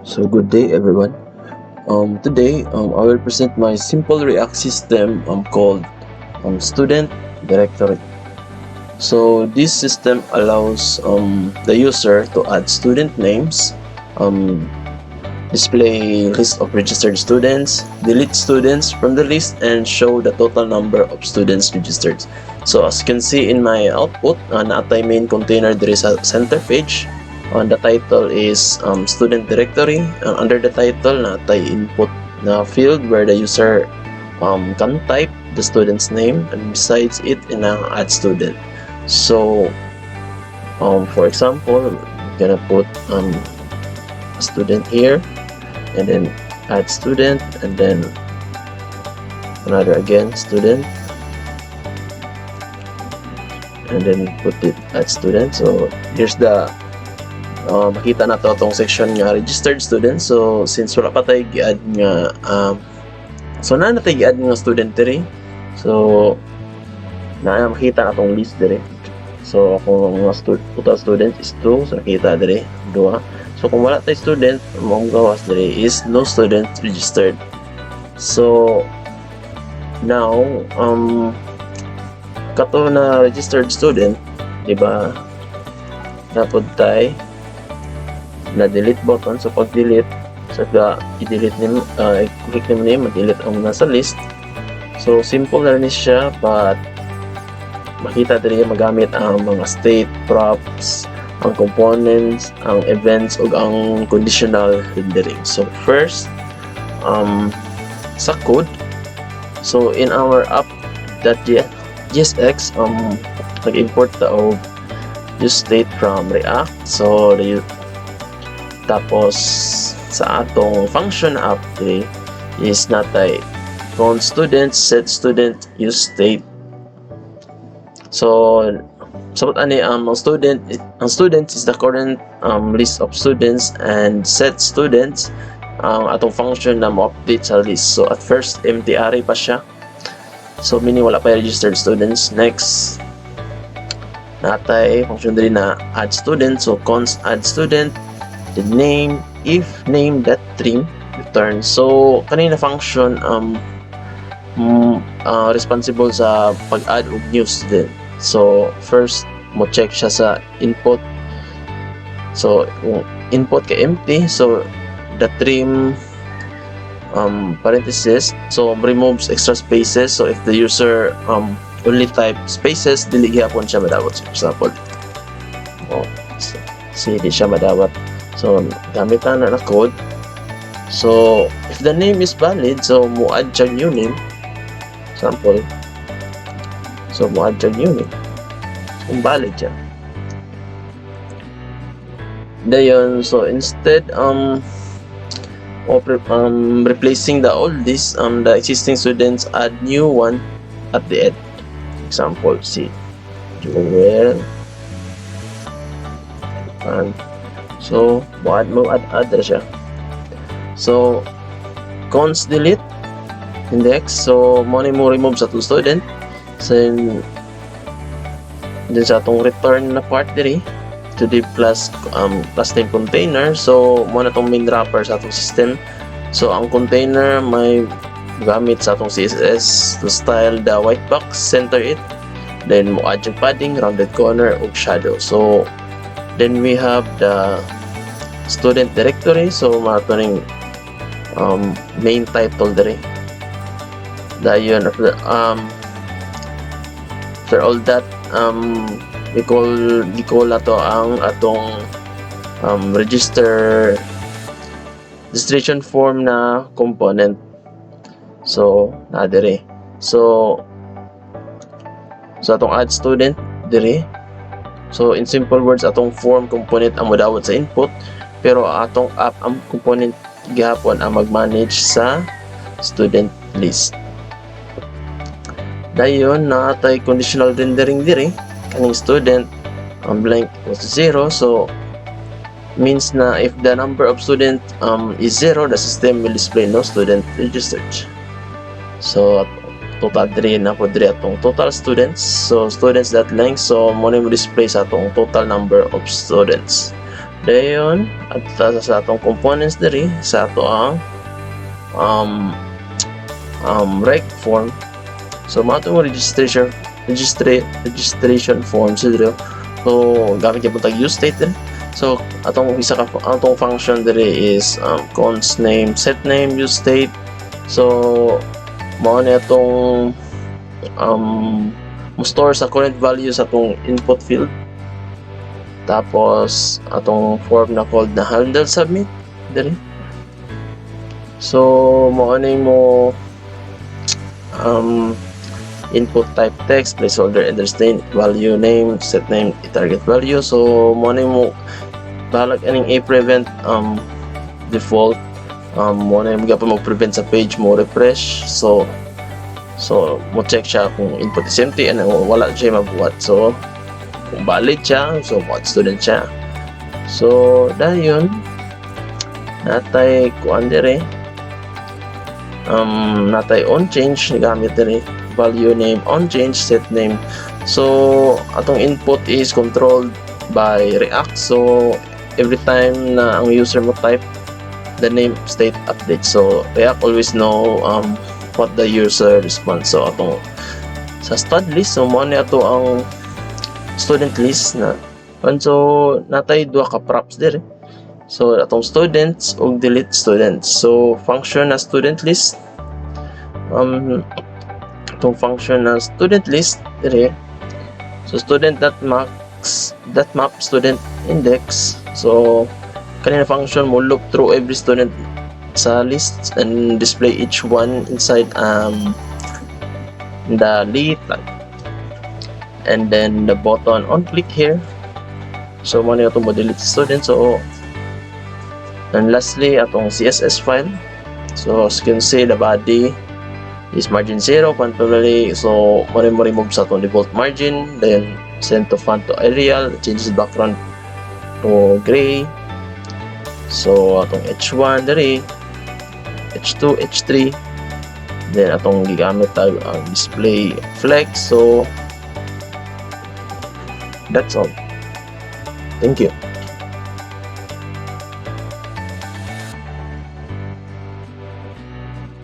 So good day everyone. Today I will present my simple React system called Student Directory. So this system allows the user to add student names, um, display list of registered students, delete students from the list, and show the total number of students registered. So as you can see in my output, naatay main container there is a center page. The title is student directory. Under the title, naatay input na field where the user can type the student's name, and besides it, add student. So for example, I'm gonna put a student here, and then add student, and then another again student, and then put it add student. So here's the makita na to itong section nga registered students. So since wala pa tayo gi-add nga so na tayo gi-add nga student diri, so na makita na itong list diri. So kung mga total students is 2, so nakita diri 2. So kung wala tayo student, mong gawas diri is no student registered. So now kato na registered student, di ba, dapat tayo na delete button. So pag delete, saka i-delete nimo, i-click nimo na ma-delete ang nasa list. So simple na rin siya, but makita diri magamit ang mga state, props, ang components, ang events, ug ang conditional rendering. So first, sa code, so in our app.jsx, nag-import ta og use state from React. So tapos sa atong function app is natay count students, set student, use state. So sabot ani ang student is the current list of students, and set students atong function na mo-update sa list. So at first empty array pa siya, so meaning wala pa registered students. Next, natay function diri na add student. So const add student, the name, if name.trim, return. So kanina function responsible sa pag-add og new student. So first mo check siya sa input. So input ka empty, so the trim parenthesis, so removes extra spaces. So if the user only type spaces, dili gyapon siya madawat. So for example, di siya madawat. So gamit na code. So if the name is valid, so mo add siya new name. Example, so mo add siya new name kung valid siya. Dayon, so instead replacing the old list, the existing students, add new one at the end. Example, see Joel, and so mo add siya. So const delete index, so mo remove sa two student. So then sa atong return na part diri to the plus name container, so mo na tong main wrapper sa atong system. So ang container may gamit sa atong CSS to style the white box, center it, then mo add yung padding, rounded corner, ug shadow. So then we have the student directory. So mato ning main title diri. Dayon after all that, we call ato ang atong registration form na component. So na diri, so atong add student diri. So in simple words, atong form component ang modawat sa input, pero atong app ang component gihapon ang mag-manage sa student list. Dayon natay conditional rendering diri. Kaning student blank equals to 0, so means na if the number of student is 0, the system will display no student registered. So total diri na po diri atong total students. So students that length, so mo display sa atong total number of students. Dayon at sa atong components diri sa ato ang rec form. So mao atong registration form diri. So gamit gyud tag use state diri. So atong atong function diri is const name, set name, use state. So mao ni atong mo store sa current value sa atong input field. Tapos atong form na called na handle submit diri. So mao ni mo input type text, placeholder, address name, value name, set name, target value. So mo ni mo balag aning prevent default mo na mo prevent sa page mo refresh. So mo check siya kung input is empty and wala siya mabuhat. So kung valid siya, so what student siya. So dayon natay kuan dire natay on change gamit dire value name on change set name. So atong input is controlled by React. So every time na ang user mo type the name state update. So React always know what the user responds. So atong sa stud list, so mo ni ato ang student list na so natay duha ka props dire. So atong students ug delete students. So function na student list atong function na student list dire. So student.map student index. So kanina function mo look through every student sa list and display each one inside the list. And then the button on click here. So mo niyo itong delete student. So and lastly atong CSS file. So as you can see the body is margin 0 control. So mo remove sa atong default margin, then send to font to Arial, change the background to gray. So atong H1 diri, H2, H3, then atong gigamit tag ang display flex. So that's all. Thank you.